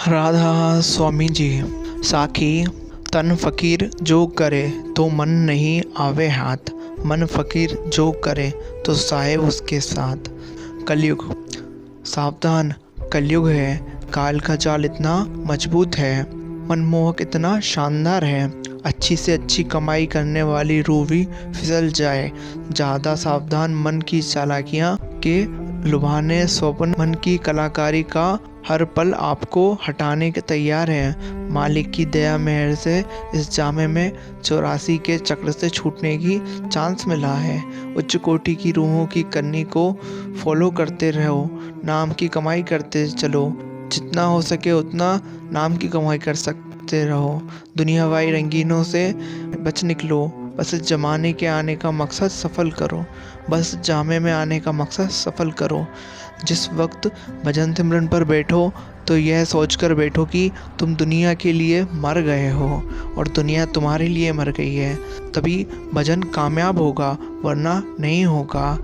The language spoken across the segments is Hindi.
राधा स्वामी जी। साखी तन फकीर जो करे तो मन नहीं आवे हाथ, मन फकीर जो करे तो साहेब उसके साथ। कलयुग। सावधान, कलयुग है। काल का जाल इतना मजबूत है, मनमोहक इतना शानदार है, अच्छी से अच्छी कमाई करने वाली रूह भी फिसल जाए। ज़्यादा सावधान, मन की चालाकियाँ के लुभाने स्वप्न मन की कलाकारी का हर पल आपको हटाने के तैयार है। मालिक की दया मेहर से इस जामे में 84 के चक्र से छूटने की चांस मिला है। उच्च कोटि की रूहों की करनी को फॉलो करते रहो, नाम की कमाई करते चलो, जितना हो सके उतना नाम की कमाई कर सकते रहो। दुनियावाई रंगीनों से बच निकलो, बस इस जमाने के आने का मकसद सफल करो, बस जामे में आने का मकसद सफल करो। जिस वक्त भजन सिमरन पर बैठो तो यह सोचकर बैठो कि तुम दुनिया के लिए मर गए हो और दुनिया तुम्हारे लिए मर गई है, तभी भजन कामयाब होगा, वरना नहीं होगा।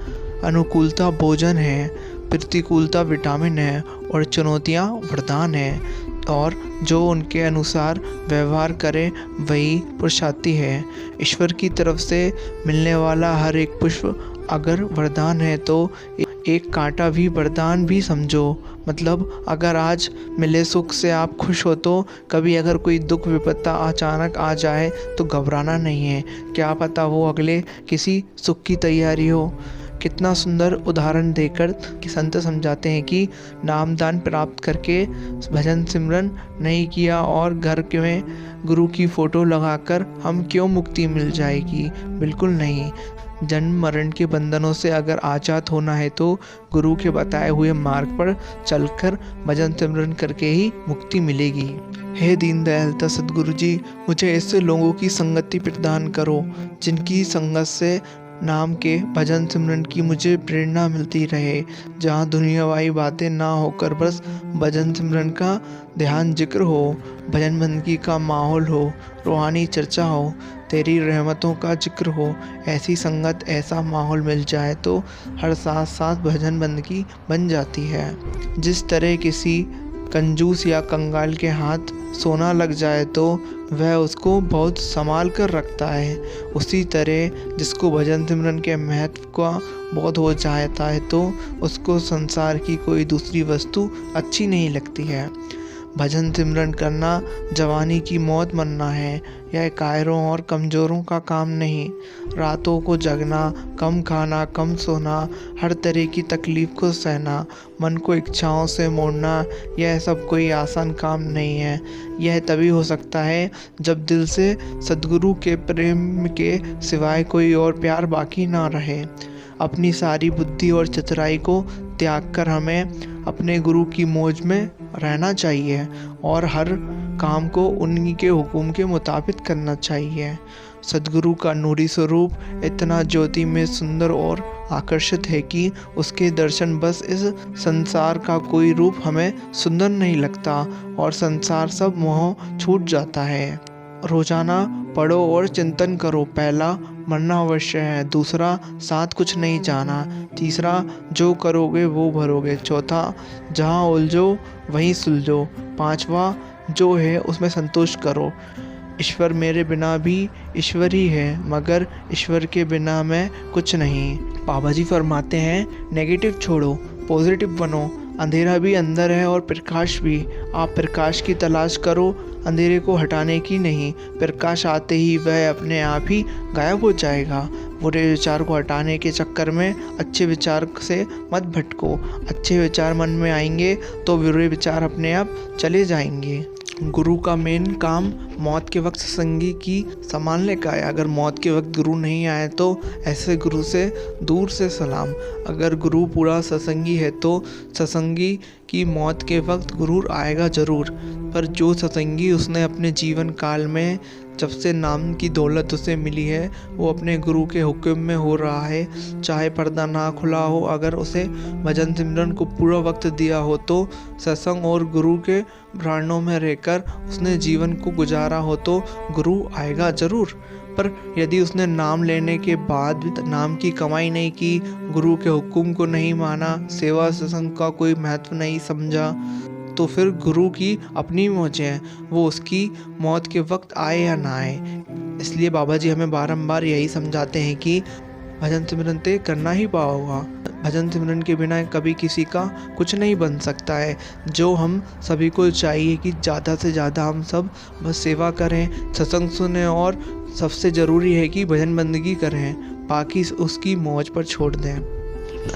अनुकूलता भोजन है, प्रतिकूलता विटामिन है और चुनौतियाँ वरदान है, और जो उनके अनुसार व्यवहार करे वही पुरुषार्थी है। ईश्वर की तरफ से मिलने वाला हर एक पुष्प अगर वरदान है तो एक कांटा भी वरदान भी समझो। मतलब अगर आज मिले सुख से आप खुश हो तो कभी अगर कोई दुख विपत्ता अचानक आ जाए तो घबराना नहीं है, क्या पता वो अगले किसी सुख की तैयारी हो। कितना सुंदर उदाहरण देकर कि संत समझाते हैं कि नामदान प्राप्त करके भजन सिमरन नहीं किया और घर में गुरु की फ़ोटो लगाकर हम क्यों मुक्ति मिल जाएगी, बिल्कुल नहीं। जन्म मरण के बंधनों से अगर आज़ाद होना है तो गुरु के बताए हुए मार्ग पर चलकर भजन सिमरन करके ही मुक्ति मिलेगी। हे दीनदयालता सद्गुरु जी, मुझे ऐसे लोगों की संगति प्रदान करो जिनकी संगत से नाम के भजन सिमरन की मुझे प्रेरणा मिलती रहे, जहाँ दुनियावाई बातें ना होकर बस भजन सिमरन का ध्यान जिक्र हो, भजन बंदगी का माहौल हो, रूहानी चर्चा हो, तेरी रहमतों का जिक्र हो। ऐसी संगत ऐसा माहौल मिल जाए तो हर साथ साथ भजन बंदगी बन जाती है। जिस तरह किसी कंजूस या कंगाल के हाथ सोना लग जाए तो वह उसको बहुत संभाल कर रखता है, उसी तरह जिसको भजन सिमरन के महत्व का बोध हो जाता है तो उसको संसार की कोई दूसरी वस्तु अच्छी नहीं लगती है। भजन सिमरन करना जवानी की मौत मरना है, यह कायरों और कमज़ोरों का काम नहीं। रातों को जगना, कम खाना, कम सोना, हर तरह की तकलीफ़ को सहना, मन को इच्छाओं से मोड़ना, यह सब कोई आसान काम नहीं है। यह तभी हो सकता है जब दिल से सद्गुरु के प्रेम के सिवाय कोई और प्यार बाकी ना रहे। अपनी सारी बुद्धि और चतुराई को त्याग कर हमें अपने गुरु की मौज में रहना चाहिए और हर काम को उन्हीं के हुक्म के मुताबिक करना चाहिए। सद्गुरु का नूरी स्वरूप इतना ज्योति में सुंदर और आकर्षित है कि उसके दर्शन बस इस संसार का कोई रूप हमें सुंदर नहीं लगता और संसार सब मोह छूट जाता है। रोजाना पढ़ो और चिंतन करो। पहला, मरना अवश्य है। दूसरा, साथ कुछ नहीं जाना। तीसरा, जो करोगे वो भरोगे। चौथा, जहाँ उलझो वहीं सुलझो। पांचवा, जो है उसमें संतोष करो। ईश्वर मेरे बिना भी ईश्वर ही है, मगर ईश्वर के बिना मैं कुछ नहीं। बाबा जी फरमाते हैं, नेगेटिव छोड़ो, पॉजिटिव बनो। अंधेरा भी अंदर है और प्रकाश भी। आप प्रकाश की तलाश करो, अंधेरे को हटाने की नहीं। प्रकाश आते ही वह अपने आप ही गायब हो जाएगा। बुरे विचार को हटाने के चक्कर में अच्छे विचार से मत भटको। अच्छे विचार मन में आएंगे तो बुरे विचार अपने आप चले जाएंगे। गुरु का मेन काम मौत के वक्त सत्संगी की संभालने का है। अगर मौत के वक्त गुरु नहीं आए तो ऐसे गुरु से दूर से सलाम। अगर गुरु पूरा सत्संगी है तो सत्संगी की मौत के वक्त गुरु आएगा ज़रूर, पर जो सत्संगी उसने अपने जीवन काल में जब से नाम की दौलत उसे मिली है वो अपने गुरु के हुक्म में हो रहा है, चाहे पर्दा ना खुला हो, अगर उसे भजन सिमरन को पूरा वक्त दिया हो तो सत्संग और गुरु के प्राणों में रहकर उसने जीवन को गुजारा हो तो गुरु आएगा ज़रूर। पर यदि उसने नाम लेने के बाद भी नाम की कमाई नहीं की, गुरु के हुक्म को नहीं माना, सेवा सत्संग का कोई महत्व नहीं समझा, तो फिर गुरु की अपनी मौज है, वो उसकी मौत के वक्त आए या ना आए। इसलिए बाबा जी हमें बारंबार यही समझाते हैं कि भजन सिमरन ते करना ही पाओगा। भजन सिमरन के बिना कभी किसी का कुछ नहीं बन सकता है। जो हम सभी को चाहिए कि ज़्यादा से ज़्यादा हम सब बस सेवा करें, सत्संग सुने और सबसे ज़रूरी है कि भजन बंदगी करें, बाकी उसकी मौज पर छोड़ दें।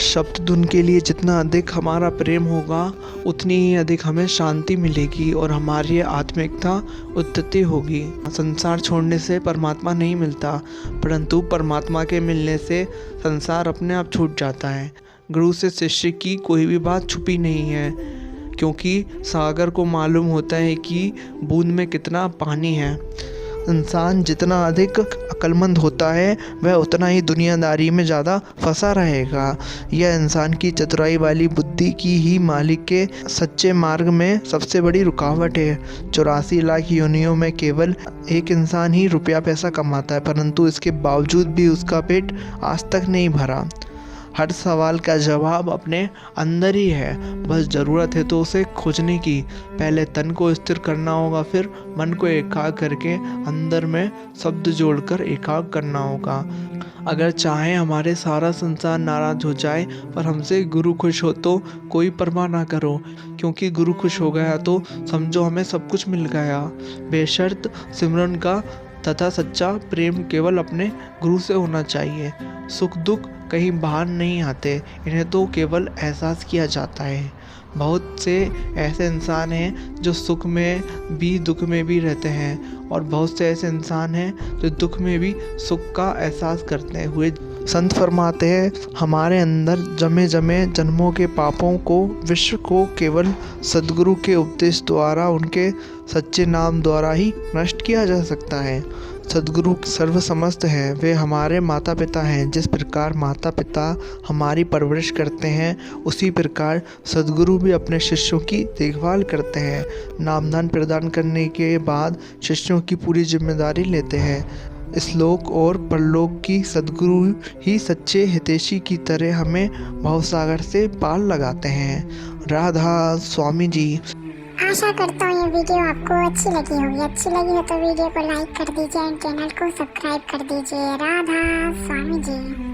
शब्द धुन के लिए जितना अधिक हमारा प्रेम होगा उतनी ही अधिक हमें शांति मिलेगी और हमारी आत्मिकता उन्नति होगी। संसार छोड़ने से परमात्मा नहीं मिलता, परंतु परमात्मा के मिलने से संसार अपने आप छूट जाता है। गुरु से शिष्य की कोई भी बात छुपी नहीं है, क्योंकि सागर को मालूम होता है कि बूंद में कितना पानी है। इंसान जितना अधिक अक्लमंद होता है वह उतना ही दुनियादारी में ज़्यादा फंसा रहेगा। यह इंसान की चतुराई वाली बुद्धि की ही मालिक के सच्चे मार्ग में सबसे बड़ी रुकावट है। 84 लाख योनियों में केवल एक इंसान ही रुपया पैसा कमाता है, परंतु इसके बावजूद भी उसका पेट आज तक नहीं भरा। हर सवाल का जवाब अपने अंदर ही है, बस ज़रूरत है तो उसे खोजने की। पहले तन को स्थिर करना होगा, फिर मन को एकाग्र करके अंदर में शब्द जोड़कर एकाग्र करना होगा। अगर चाहे हमारे सारा संसार नाराज हो जाए पर हमसे गुरु खुश हो तो कोई परवाह ना करो, क्योंकि गुरु खुश हो गया तो समझो हमें सब कुछ मिल गया। बेशर्त सिमरन का तथा सच्चा प्रेम केवल अपने गुरु से होना चाहिए। सुख दुख कहीं बाहर नहीं आते, इन्हें तो केवल एहसास किया जाता है। बहुत से ऐसे इंसान हैं जो सुख में भी दुख में भी रहते हैं, और बहुत से ऐसे इंसान हैं जो दुख में भी सुख का एहसास करते हुए। संत फरमाते हैं, हमारे अंदर जमे जमे जन्मों के पापों को, विश्व को केवल सद्गुरु के उपदेश द्वारा, उनके सच्चे नाम द्वारा ही नष्ट किया जा सकता है। सद्गुरु सर्वसमस्त है, वे हमारे माता पिता हैं। जिस प्रकार माता पिता हमारी परवरिश करते हैं, उसी प्रकार सद्गुरु भी अपने शिष्यों की देखभाल करते हैं। नामदान प्रदान करने के बाद शिष्यों की पूरी जिम्मेदारी लेते हैं। इस लोक और परलोक की सद्गुरु ही सच्चे हितैषी की तरह हमें भवसागर से पार लगाते हैं। राधा स्वामी जी। आशा करता हूँ ये वीडियो आपको अच्छी लगी होगी। अच्छी लगी हो तो वीडियो को लाइक कर दीजिए एंड चैनल को सब्सक्राइब कर दीजिए। राधा स्वामी जी।